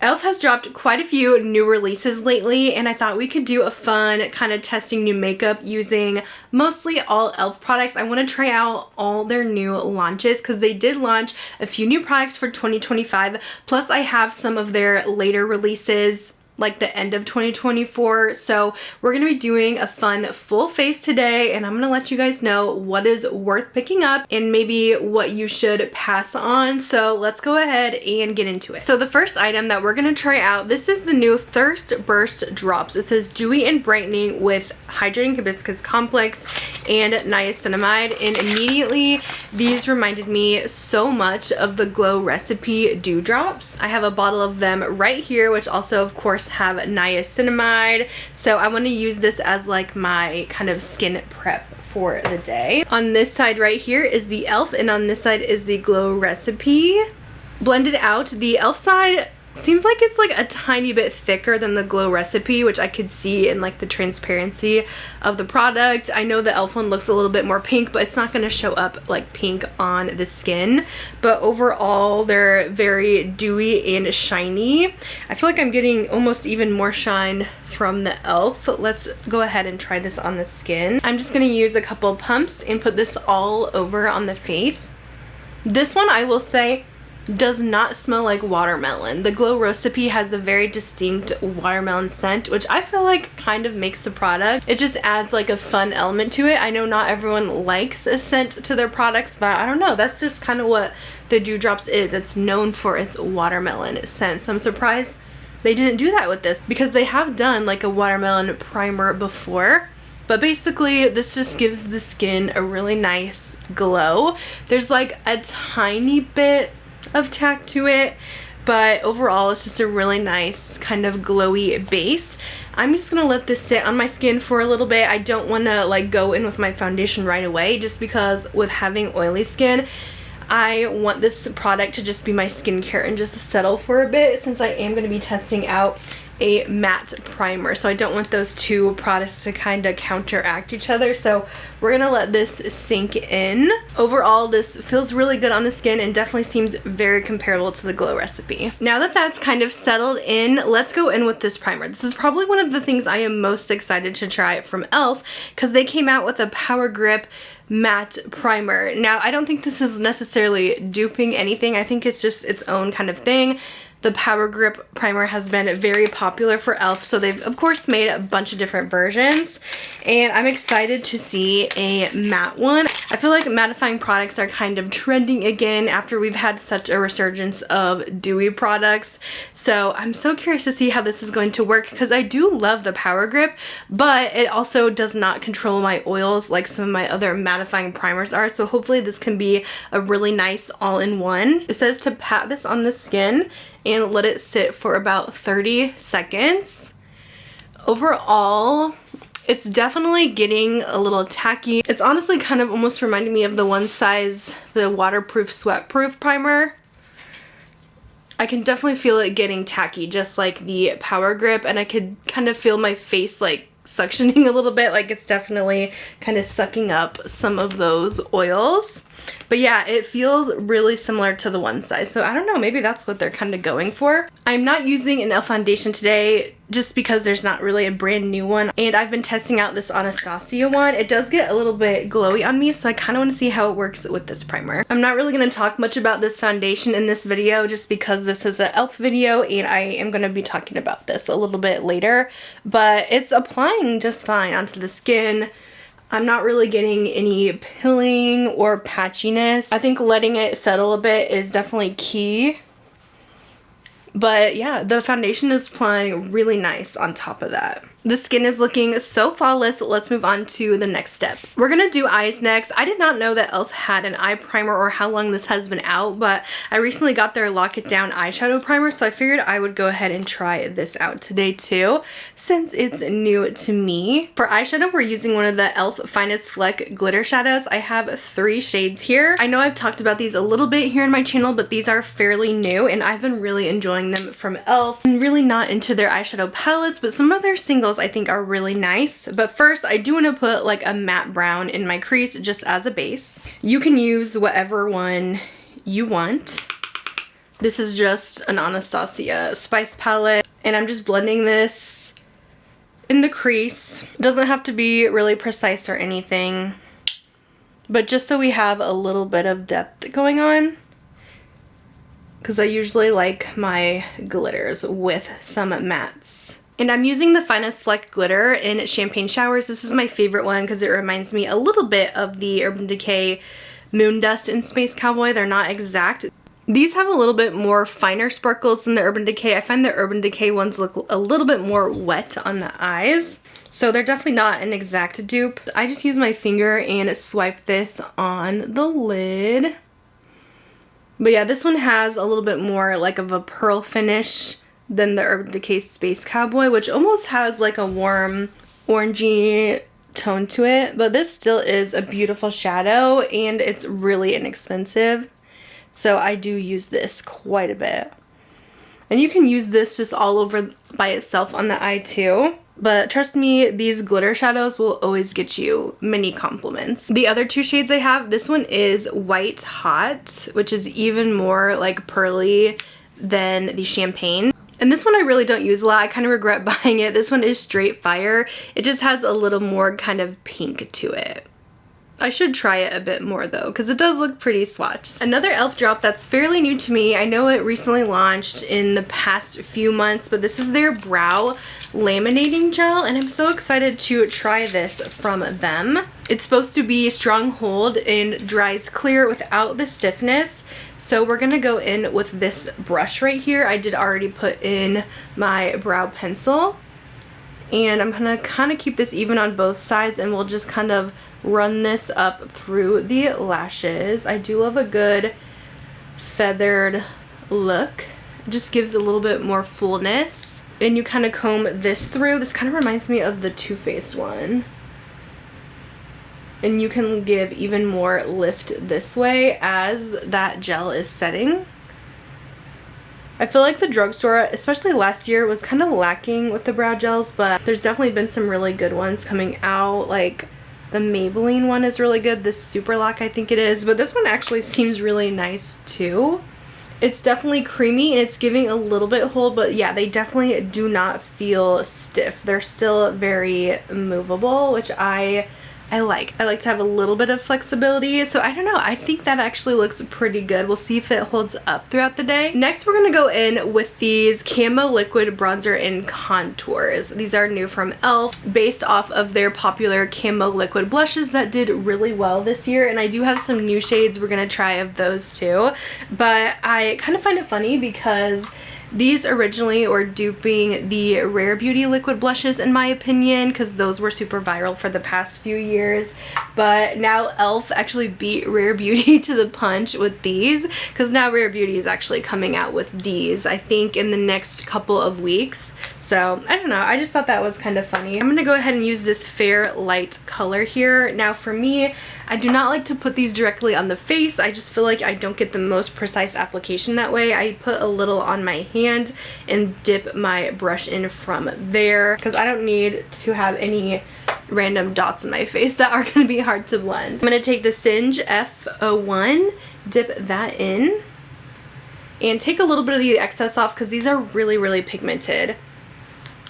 e.l.f. has dropped quite a few new releases lately, and I thought we could do a fun kind of testing new makeup using mostly all e.l.f. products. I want to try out all their new launches because they did launch a few new products for 2025. Plus I have some of their later releases like the end of 2024. So we're gonna be doing a fun full face today, and I'm gonna let you guys know what is worth picking up and maybe what you should pass on. So let's go ahead and get into it. So the first item that we're gonna try out, this is the new Thirst Burst Drops. It says dewy and brightening with hydrating hibiscus complex and niacinamide, and immediately these reminded me so much of the Glow Recipe Dew Drops. I have a bottle of them right here, which also of course have niacinamide, so I want to use this as like my kind of skin prep for the day. On this side right here is the e.l.f. and on this side is the Glow Recipe. Blended out, the e.l.f. side seems like it's like a tiny bit thicker than the Glow Recipe, which I could see in like the transparency of the product. I know the e.l.f. one looks a little bit more pink, but it's not going to show up like pink on the skin. But overall, they're very dewy and shiny. I feel like I'm getting almost even more shine from the e.l.f. Let's go ahead and try this on the skin. I'm just going to use a couple pumps and put this all over on the face. This one, I will say, does not smell like watermelon. The Glow Recipe has a very distinct watermelon scent, which I feel like kind of makes the product. It just adds like a fun element to it. I know not everyone likes a scent to their products, but I don't know. That's just kind of what the Dew Drops is. It's known for its watermelon scent. So I'm surprised they didn't do that with this because they have done like a watermelon primer before. But basically, this just gives the skin a really nice glow. There's like a tiny bit of tack to it, but overall it's just a really nice kind of glowy base. I'm just gonna let this sit on my skin for a little bit. I don't want to like go in with my foundation right away, just because with having oily skin, I want this product to just be my skincare and just settle for a bit, since I am going to be testing out a matte primer. So I don't want those two products to kind of counteract each other. So we're gonna let this sink in. Overall, this feels really good on the skin and definitely seems very comparable to the Glow Recipe. Now that that's kind of settled in, let's go in with this primer. This is probably one of the things I am most excited to try from e.l.f. because they came out with a Power Grip matte primer. Now, I don't think this is necessarily duping anything. I think it's just its own kind of thing. The Power Grip primer has been very popular for e.l.f. So they've of course made a bunch of different versions, and I'm excited to see a matte one. I feel like mattifying products are kind of trending again after we've had such a resurgence of dewy products. So I'm so curious to see how this is going to work, because I do love the Power Grip, but it also does not control my oils like some of my other mattifying primers are. So hopefully this can be a really nice all-in-one. It says to pat this on the skin and let it sit for about 30 seconds. Overall, it's definitely getting a little tacky. It's honestly kind of almost reminding me of the One Size, the waterproof sweat-proof primer. I can definitely feel it getting tacky, just like the Power Grip, and I could kind of feel my face like suctioning a little bit, like it's definitely kind of sucking up some of those oils. But yeah, it feels really similar to the One Size, so I don't know, maybe that's what they're kind of going for. I'm not using an e.l.f. foundation today just because there's not really a brand new one, and I've been testing out this Anastasia one. It does get a little bit glowy on me, so I kind of want to see how it works with this primer. I'm not really going to talk much about this foundation in this video just because this is an e.l.f. video, and I am going to be talking about this a little bit later, but it's applying just fine onto the skin. I'm not really getting any pilling or patchiness. I think letting it settle a bit is definitely key. But yeah, the foundation is applying really nice on top of that. The skin is looking so flawless. Let's move on to the next step. We're gonna do eyes next. I did not know that e.l.f. had an eye primer or how long this has been out, but I recently got their Lock It Down eyeshadow primer, so I figured I would go ahead and try this out today too, since it's new to me. For eyeshadow, we're using one of the e.l.f. Finest Fleck glitter shadows. I have 3 shades here. I know I've talked about these a little bit here in my channel, but these are fairly new, and I've been really enjoying them from e.l.f. I'm really not into their eyeshadow palettes, but some of their singles I think are really nice. But first, I do want to put like a matte brown in my crease just as a base. You can use whatever one you want. This is just an Anastasia Spice palette, and I'm just blending this in the crease. It doesn't have to be really precise or anything, but just so we have a little bit of depth going on, because I usually like my glitters with some mattes. And I'm using the Finest Fleck glitter in Champagne Showers. This is my favorite one because it reminds me a little bit of the Urban Decay Moon Dust and Space Cowboy. They're not exact. These have a little bit more finer sparkles than the Urban Decay. I find the Urban Decay ones look a little bit more wet on the eyes. So they're definitely not an exact dupe. I just use my finger and swipe this on the lid. But yeah, this one has a little bit more like of a pearl finish than the Urban Decay Space Cowboy, which almost has like a warm orangey tone to it. But this still is a beautiful shadow, and it's really inexpensive. So I do use this quite a bit. And you can use this just all over by itself on the eye too. But trust me, these glitter shadows will always get you many compliments. The other two shades I have, this one is White Hot, which is even more like pearly than the Champagne. And this one I really don't use a lot. I kind of regret buying it. This one is Straight Fire. It just has a little more kind of pink to it. I should try it a bit more though, because it does look pretty swatched. Another e.l.f. drop that's fairly new to me. I know it recently launched in the past few months, but this is their brow laminating gel, and I'm so excited to try this from them. It's supposed to be strong hold and dries clear without the stiffness. So we're gonna go in with this brush right here. I did already put in my brow pencil, and I'm gonna kind of keep this even on both sides, and we'll just kind of run this up through the lashes. I do love a good feathered look. It just gives a little bit more fullness. And you kind of comb this through. This kind of reminds me of the Too Faced one. And you can give even more lift this way as that gel is setting. I feel like the drugstore, especially last year, was kind of lacking with the brow gels, but there's definitely been some really good ones coming out. Like the Maybelline one is really good. The Super Lock, I think it is. But this one actually seems really nice too. It's definitely creamy and it's giving a little bit hold, but yeah, they definitely do not feel stiff. They're still very movable, which I like. I like to have a little bit of flexibility. So I don't know. I think that actually looks pretty good. We'll see if it holds up throughout the day. Next, we're going to go in with these Camo Liquid Bronzer and Contours. These are new from e.l.f. based off of their popular Camo Liquid blushes that did really well this year. And I do have some new shades we're going to try of those too. But I kind of find it funny because these originally were duping the Rare Beauty liquid blushes, in my opinion, because those were super viral for the past few years. But now e.l.f. actually beat Rare Beauty to the punch with these, because now Rare Beauty is actually coming out with these, I think, in the next couple of weeks. So, I don't know. I just thought that was kind of funny. I'm going to go ahead and use this Fair Light color here. Now, for me, I do not like to put these directly on the face. I just feel like I don't get the most precise application that way. I put a little on my hand and dip my brush in from there, because I don't need to have any random dots on my face that are going to be hard to blend. I'm going to take the Singe F01, dip that in, and take a little bit of the excess off because these are really, really pigmented.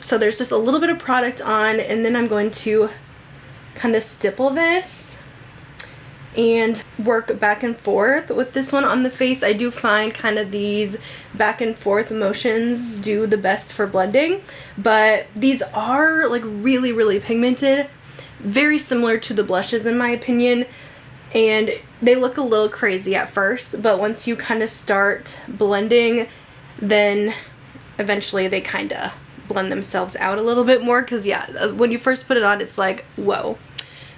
So there's just a little bit of product on, and then I'm going to kind of stipple this and work back and forth with this one on the face. I do find kind of these back and forth motions do the best for blending, but these are like really, really pigmented, very similar to the blushes in my opinion, and they look a little crazy at first, but once you kind of start blending, then eventually they kind of blend themselves out a little bit more, because yeah, when you first put it on, it's like, whoa.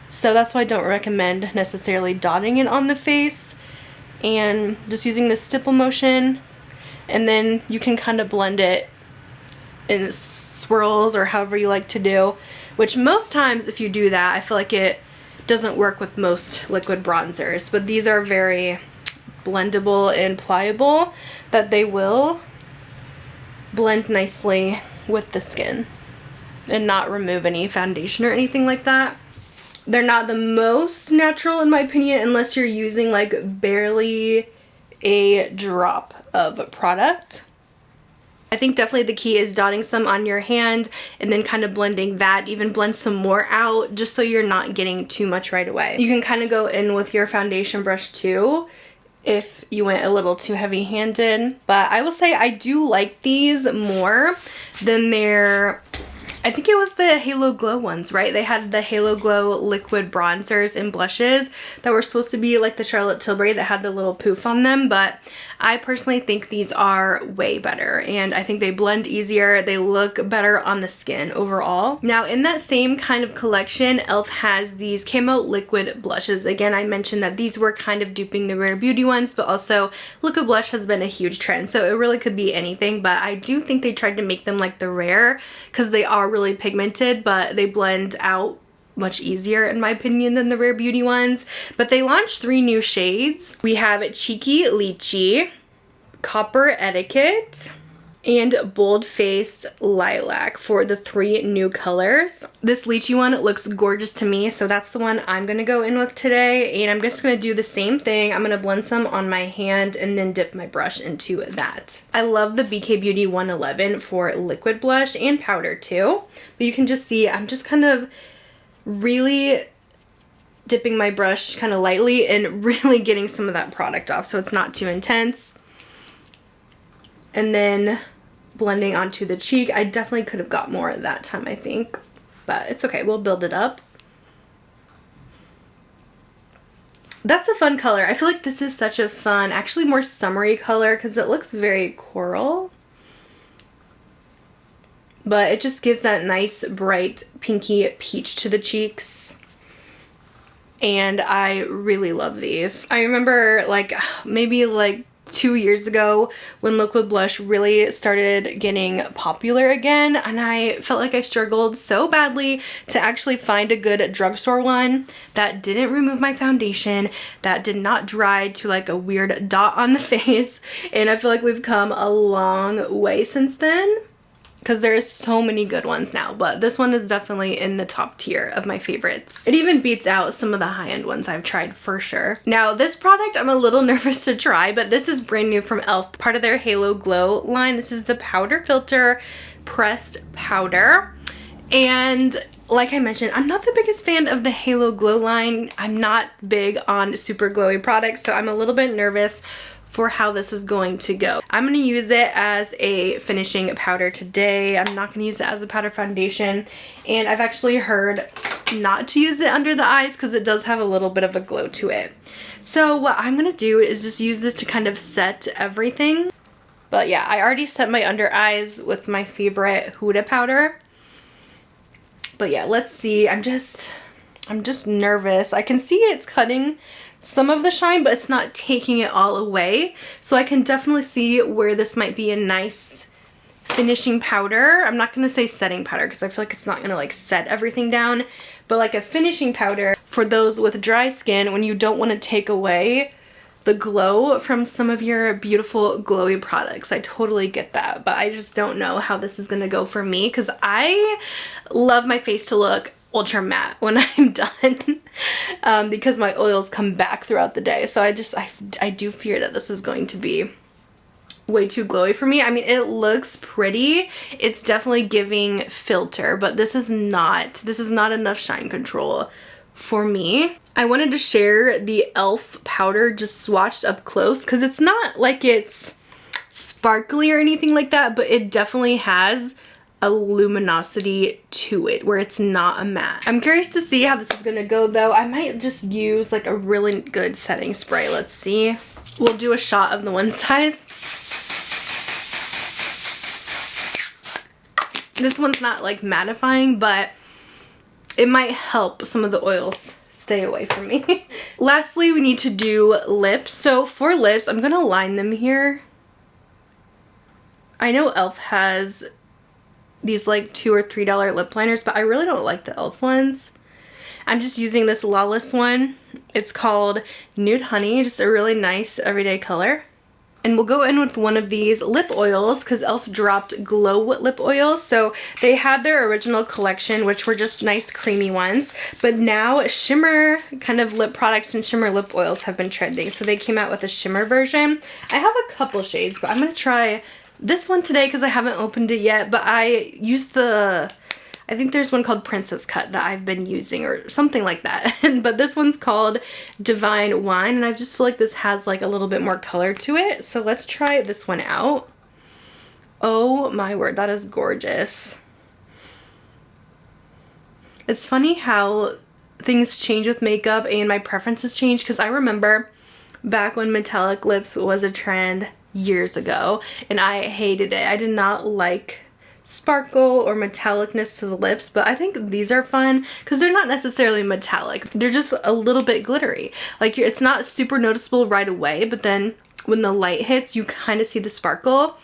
So that's why I don't recommend necessarily dotting it on the face, and just using the stipple motion, and then you can kind of blend it in swirls or however you like to do, which most times if you do that, I feel like it doesn't work with most liquid bronzers, but these are very blendable and pliable that they will blend nicely with the skin and not remove any foundation or anything like that. They're not the most natural in my opinion unless you're using like barely a drop of product. I think definitely the key is dotting some on your hand and then kind of blending that, even blend some more out just so you're not getting too much right away. You can kind of go in with your foundation brush too if you went a little too heavy-handed, but I will say I do like these more than their, I think it was the Halo Glow ones, right? They had the Halo Glow liquid bronzers and blushes that were supposed to be like the Charlotte Tilbury that had the little poof on them, but I personally think these are way better, and I think they blend easier. They look better on the skin overall. Now, in that same kind of collection, e.l.f. has these camo liquid blushes. Again, I mentioned that these were kind of duping the Rare Beauty ones, but also liquid blush has been a huge trend, so it really could be anything, but I do think they tried to make them like the Rare because they are really pigmented, but they blend out much easier in my opinion than the Rare Beauty ones. But they launched 3 new shades. We have Cheeky Lychee, Copper Etiquette, and Bold Face Lilac for the 3 new colors. This lychee one looks gorgeous to me, so that's the one I'm gonna go in with today, and I'm just gonna do the same thing. I'm gonna blend some on my hand and then dip my brush into that. I love the BK Beauty 111 for liquid blush and powder too, but you can just see I'm just kind of really dipping my brush kind of lightly and really getting some of that product off so it's not too intense. And then blending onto the cheek. I definitely could have got more at that time, I think, but it's okay. We'll build it up. That's a fun color. I feel like this is such a fun, actually more summery color because it looks very coral. But it just gives that nice bright pinky peach to the cheeks. And I really love these. I remember like maybe like 2 years ago when liquid blush really started getting popular again, and I felt like I struggled so badly to actually find a good drugstore one that didn't remove my foundation, that did not dry to like a weird dot on the face. And I feel like we've come a long way since then, because there's so many good ones now, but this one is definitely in the top tier of my favorites. It even beats out some of the high-end ones I've tried for sure. Now, this product I'm a little nervous to try, but this is brand new from e.l.f., part of their Halo Glow line. This is the Powder Filter Pressed Powder. And like I mentioned, I'm not the biggest fan of the Halo Glow line. I'm not big on super glowy products, so I'm a little bit nervous for how this is going to go. I'm going to use it as a finishing powder today. I'm not going to use it as a powder foundation, and I've actually heard not to use it under the eyes because it does have a little bit of a glow to it. So what I'm going to do is just use this to kind of set everything. But yeah, I already set my under eyes with my favorite Huda powder. But yeah, let's see. I'm just nervous. I can see it's cutting some of the shine, but it's not taking it all away. So I can definitely see where this might be a nice finishing powder. I'm not going to say setting powder because I feel like it's not going to like set everything down, but like a finishing powder for those with dry skin when you don't want to take away the glow from some of your beautiful glowy products. I totally get that, but I just don't know how this is going to go for me because I love my face to look ultra matte when I'm done because my oils come back throughout the day. So I do fear that this is going to be way too glowy for me. I mean, it looks pretty. It's definitely giving filter, but this is not enough shine control for me. I wanted to share the e.l.f. powder just swatched up close because it's not like it's sparkly or anything like that, but it definitely has a luminosity to it where it's not a matte. I'm curious to see how this is gonna go though. I might just use like a really good setting spray. Let's see. We'll do a shot of the one size. This one's not like mattifying, but it might help some of the oils stay away from me. Lastly, we need to do lips. So for lips, I'm gonna line them here. I know e.l.f. has these like $2 or $3 lip liners, but I really don't like the e.l.f. ones. I'm just using this Lawless one. It's called Nude Honey, just a really nice everyday color. And we'll go in with one of these lip oils because e.l.f. dropped glow lip oils. So they had their original collection, which were just nice creamy ones. But now shimmer kind of lip products and shimmer lip oils have been trending. So they came out with a shimmer version. I have a couple shades, but I'm going to try this one today because I haven't opened it yet. But I used I think there's one called Princess Cut that I've been using or something like that. But this one's called Divine Wine, and I just feel like this has like a little bit more color to it. So let's try this one out. Oh my word, that is gorgeous. It's funny how things change with makeup and my preferences change, because I remember back when metallic lips was a trend years ago and I hated it. I did not like sparkle or metallicness to the lips, but I think these are fun because they're not necessarily metallic. They're just a little bit glittery. Like, it's not super noticeable right away, but then when the light hits, you kind of see the sparkle.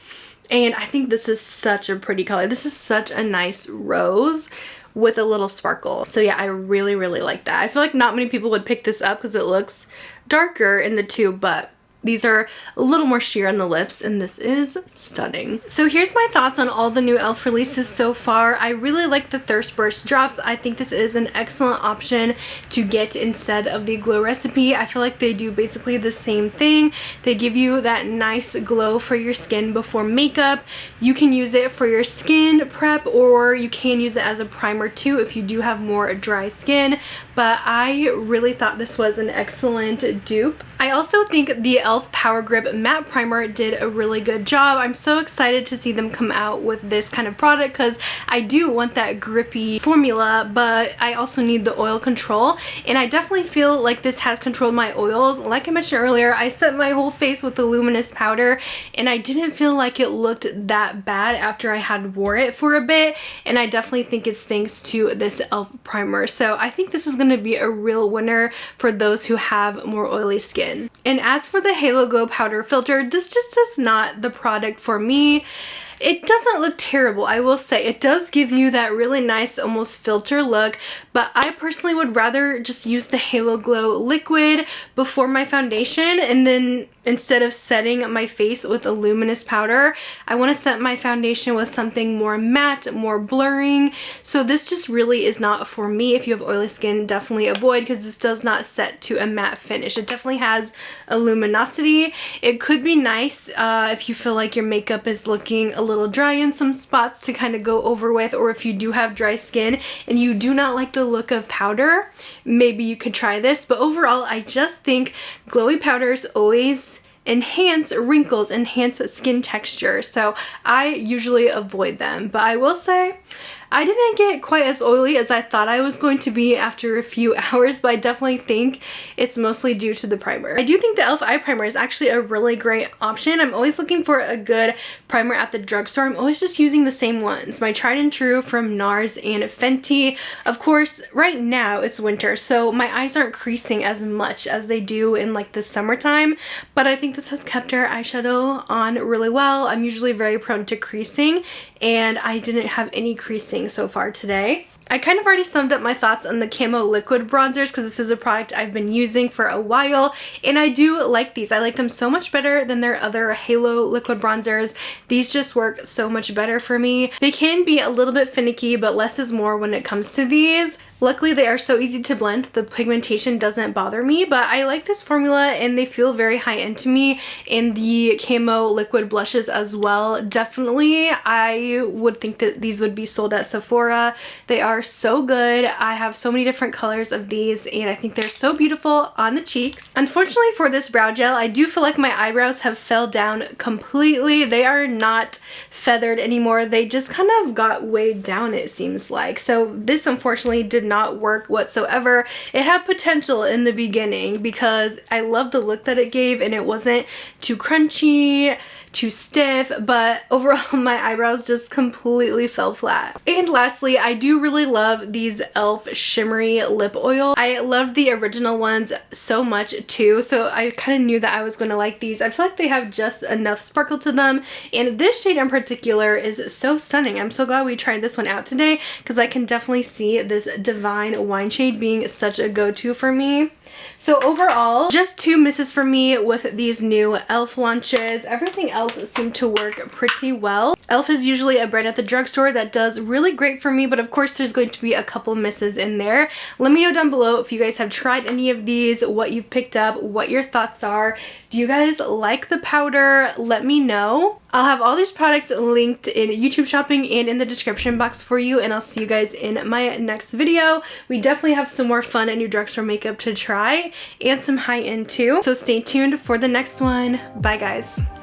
And I think this is such a pretty color. This is such a nice rose with a little sparkle. So yeah, I really, really like that. I feel like not many people would pick this up because it looks darker in the tube, but these are a little more sheer on the lips, and this is stunning. So here's my thoughts on all the new e.l.f. releases so far. I really like the Thirst Burst drops. I think this is an excellent option to get instead of the Glow Recipe. I feel like they do basically the same thing. They give you that nice glow for your skin before makeup. You can use it for your skin prep, or you can use it as a primer too if you do have more dry skin. But I really thought this was an excellent dupe. I also think the e.l.f. Power Grip Matte Primer did a really good job. I'm so excited to see them come out with this kind of product because I do want that grippy formula, but I also need the oil control, and I definitely feel like this has controlled my oils. Like I mentioned earlier, I set my whole face with the luminous powder, and I didn't feel like it looked that bad after I had wore it for a bit, and I definitely think it's thanks to this e.l.f. primer. So I think this is going to be a real winner for those who have more oily skin. And as for the Halo Glow Powder Filter, this just is not the product for me. It doesn't look terrible, I will say. It does give you that really nice almost filter look, but I personally would rather just use the Halo Glow liquid before my foundation, and then instead of setting my face with a luminous powder, I want to set my foundation with something more matte, more blurring. So this just really is not for me. If you have oily skin, definitely avoid, because this does not set to a matte finish. It definitely has a luminosity. It could be nice if you feel like your makeup is looking a little dry in some spots to kind of go over with, or if you do have dry skin and you do not like the look of powder, maybe you could try this. But overall, I just think glowy powders always enhance wrinkles, enhance skin texture, so I usually avoid them. But I will say I didn't get quite as oily as I thought I was going to be after a few hours, but I definitely think it's mostly due to the primer. I do think the e.l.f. eye primer is actually a really great option. I'm always looking for a good primer at the drugstore. I'm always just using the same ones, my tried and true from NARS and Fenty. Of course, right now it's winter, so my eyes aren't creasing as much as they do in like the summertime, but I think this has kept our eyeshadow on really well. I'm usually very prone to creasing, and I didn't have any creasing so far today. I kind of already summed up my thoughts on the Camo Liquid Bronzers because this is a product I've been using for a while, and I do like these. I like them so much better than their other Halo Liquid Bronzers. These just work so much better for me. They can be a little bit finicky, but less is more when it comes to these. Luckily, they are so easy to blend. The pigmentation doesn't bother me, but I like this formula and they feel very high-end to me. And the Camo liquid blushes as well. Definitely, I would think that these would be sold at Sephora. They are so good. I have so many different colors of these, and I think they're so beautiful on the cheeks. Unfortunately for this brow gel, I do feel like my eyebrows have fell down completely. They are not feathered anymore. They just kind of got weighed down, it seems like. So this unfortunately did not work whatsoever. It had potential in the beginning because I loved the look that it gave, and it wasn't too crunchy, too stiff, but overall my eyebrows just completely fell flat. And lastly, I do really love these e.l.f. shimmery lip oil. I loved the original ones so much too, so I kind of knew that I was going to like these. I feel like they have just enough sparkle to them, and this shade in particular is so stunning. I'm so glad we tried this one out today because I can definitely see this Divine Wine shade being such a go-to for me. So overall, just 2 misses for me with these new e.l.f. launches. Everything else seemed to work pretty well. e.l.f. is usually a brand at the drugstore that does really great for me, but of course there's going to be a couple misses in there. Let me know down below if you guys have tried any of these, what you've picked up, what your thoughts are. Do you guys like the powder? Let me know. I'll have all these products linked in YouTube shopping and in the description box for you, and I'll see you guys in my next video. We definitely have some more fun and new drugstore makeup to try and some high-end too, so stay tuned for the next one. Bye guys.